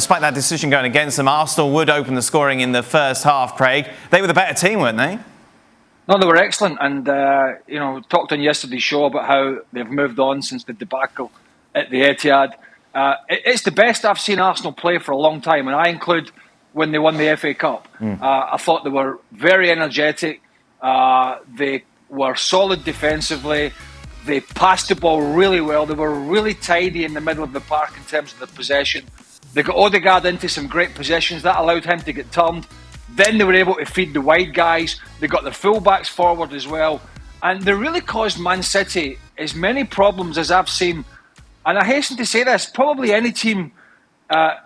Despite that decision going against them, Arsenal would open the scoring in the first half, Craig. They were the better team, weren't they? No, they were excellent. And, talked on yesterday's show about how they've moved on since the debacle at the Etihad. It's the best I've seen Arsenal play for a long time, and I include when they won the FA Cup. I thought they were very energetic. They were solid defensively. They passed the ball really well. They were really tidy in the middle of the park in terms of the possession. They got Odegaard into some great possessions. That allowed him to get turned. Then they were able to feed the wide guys. They got their fullbacks forward as well. And they really caused Man City as many problems as I've seen. And I hasten to say this, probably any team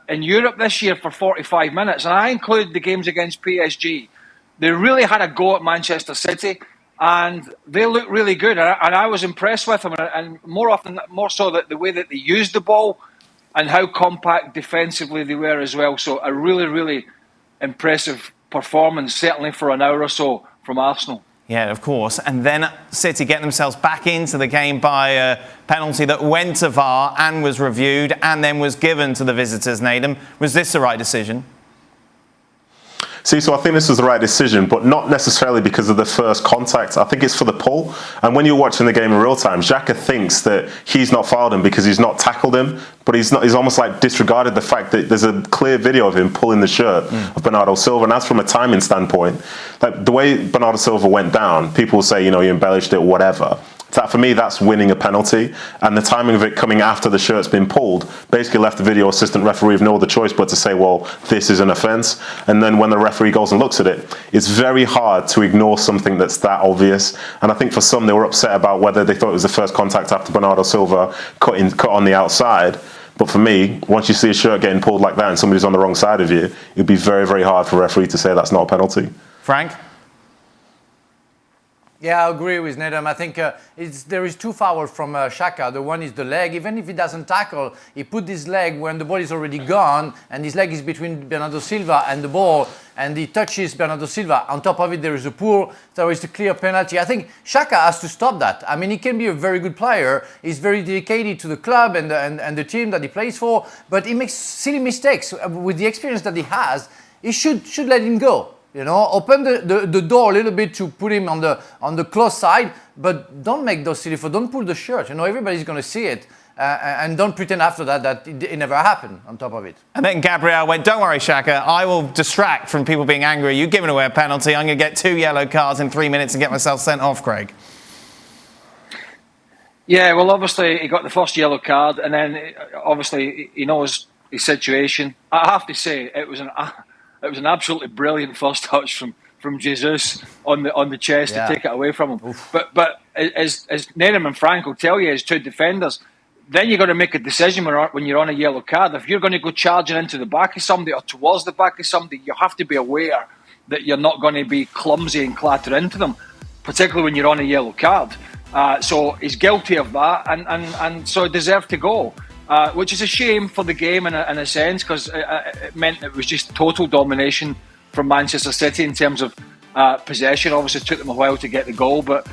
in Europe this year for 45 minutes. And I include the games against PSG. They really had a go at Manchester City. And they looked really good. And I was impressed with them. And more so that the way that they used the ball and how compact defensively they were as well. So a really, really impressive performance, certainly for an hour or so from Arsenal. Yeah, of course. And then City get themselves back into the game by a penalty that went to VAR and was reviewed and then was given to the visitors, Nedum. Was this the right decision? See, so I think this was the right decision, but not necessarily because of the first contact. I think it's for the pull. And when you're watching the game in real time, Xhaka thinks that he's not fouled him because he's not tackled him, but he's almost like disregarded the fact that there's a clear video of him pulling the shirt of Bernardo Silva. And that's from a timing standpoint. Like the way Bernardo Silva went down, people will say, he embellished it, whatever. That for me, that's winning a penalty, and the timing of it coming after the shirt's been pulled basically left the video assistant referee with no other choice but to say, well, this is an offence. And then when the referee goes and looks at it, it's very hard to ignore something that's that obvious. And I think for some, they were upset about whether they thought it was the first contact after Bernardo Silva cut on the outside. But for me, once you see a shirt getting pulled like that and somebody's on the wrong side of you, it'd be very, very hard for a referee to say that's not a penalty. Frank? Yeah, I agree with Nedum. I think there is two fouls from Xhaka. The one is the leg. Even if he doesn't tackle, he put his leg when the ball is already gone, and his leg is between Bernardo Silva and the ball, and he touches Bernardo Silva. On top of it, there is a pull. There is a clear penalty. I think Xhaka has to stop that. I mean, he can be a very good player. He's very dedicated to the club and the team that he plays for, but he makes silly mistakes. With the experience that he has, he should let him go. Open the door a little bit to put him on the close side, but don't make those silly don't pull the shirt. Everybody's going to see it. And don't pretend after that it never happened on top of it. And then Gabriel went, don't worry, Xhaka, I will distract from people being angry. You've given away a penalty. I'm going to get 2 yellow cards in 3 minutes and get myself sent off, Craig. Yeah, well, obviously, he got the first yellow card, and then, obviously, he knows his situation. I have to say, it was an absolutely brilliant first touch from Jesus on the chest to take it away from him. Oof. But as Nedum and Frank will tell you, as two defenders, then you've got to make a decision when you're on a yellow card. If you're going to go charging into the back of somebody or towards the back of somebody, you have to be aware that you're not going to be clumsy and clatter into them, particularly when you're on a yellow card. So he's guilty of that, and so deserved to go. Which is a shame for the game in a sense, because it meant it was just total domination from Manchester City in terms of possession. Obviously, it took them a while to get the goal, but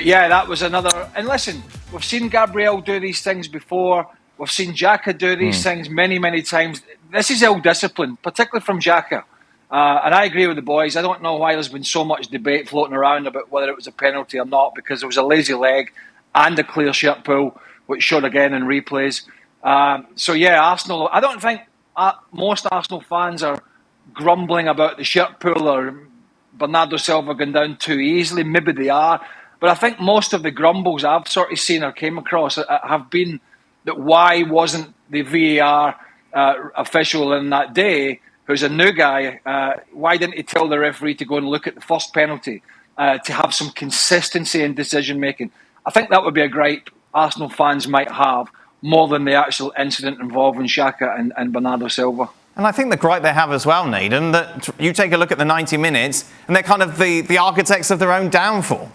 yeah, that was another. And listen, we've seen Gabriel do these things before. We've seen Xhaka do these things many, many times. This is ill-discipline, particularly from Xhaka. And I agree with the boys. I don't know why there's been so much debate floating around about whether it was a penalty or not, because there was a lazy leg and a clear shirt pull, which showed again in replays. So yeah, Arsenal, I don't think most Arsenal fans are grumbling about the shirt pull or Bernardo Silva going down too easily. Maybe they are. But I think most of the grumbles I've sort of seen or came across have been that why wasn't the VAR official in that day, who's a new guy, why didn't he tell the referee to go and look at the first penalty to have some consistency in decision making? I think that would be a gripe Arsenal fans might have, more than the actual incident involving Xhaka and Bernardo Silva. And I think the gripe they have as well, Nedum, that you take a look at the 90 minutes and they're kind of the architects of their own downfall.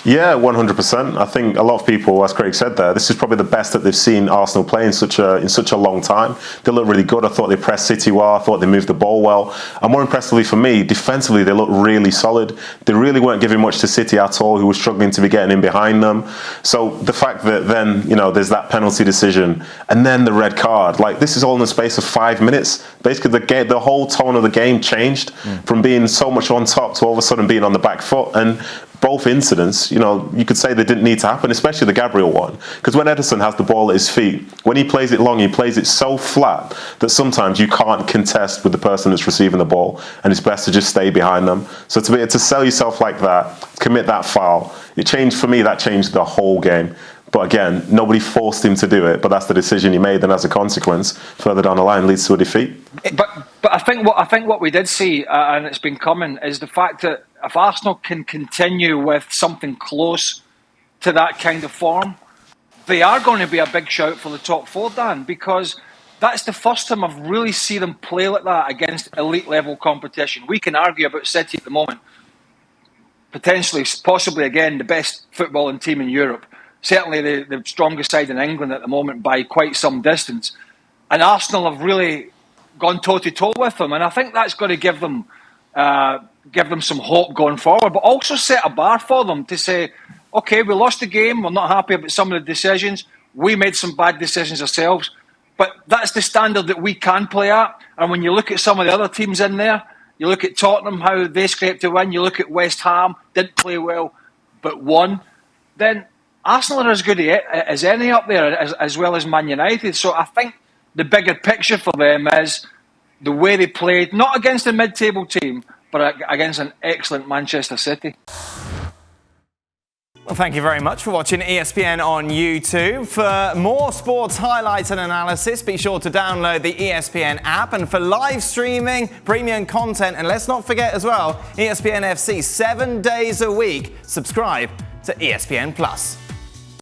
Yeah, 100%. I think a lot of people, as Craig said there, this is probably the best that they've seen Arsenal play in such a long time. They look really good. I thought they pressed City well. I thought they moved the ball well. And more impressively for me, defensively, they looked really solid. They really weren't giving much to City at all, who was struggling to be getting in behind them. So the fact that then, there's that penalty decision and then the red card, like this is all in the space of 5 minutes. Basically, the whole tone of the game changed from being so much on top to all of a sudden being on the back foot. And both incidents, you could say they didn't need to happen, especially the Gabriel one. Because when Ederson has the ball at his feet, when he plays it long, he plays it so flat that sometimes you can't contest with the person that's receiving the ball, and it's best to just stay behind them. So to be able to sell yourself like that, commit that foul, that changed the whole game. But again, nobody forced him to do it, but that's the decision he made, and as a consequence, further down the line leads to a defeat. But I think what we did see, and it's been coming, is the fact that if Arsenal can continue with something close to that kind of form, they are going to be a big shout for the top four, Dan, because that's the first time I've really seen them play like that against elite level competition. We can argue about City at the moment, potentially, possibly again, the best footballing team in Europe. Certainly the strongest side in England at the moment by quite some distance. And Arsenal have really gone toe-to-toe with them. And I think that's going to give them some hope going forward, but also set a bar for them to say, OK, we lost the game, we're not happy about some of the decisions, we made some bad decisions ourselves, but that's the standard that we can play at. And when you look at some of the other teams in there, you look at Tottenham, how they scraped to win, you look at West Ham, didn't play well, but won, then Arsenal are as good as any up there, as well as Man United. So I think the bigger picture for them is the way they played, not against a mid-table team, but against an excellent Manchester City. Well, thank you very much for watching ESPN on YouTube. For more sports highlights and analysis, be sure to download the ESPN app. And for live streaming, premium content, and let's not forget as well, ESPN FC 7 days a week. Subscribe to ESPN Plus.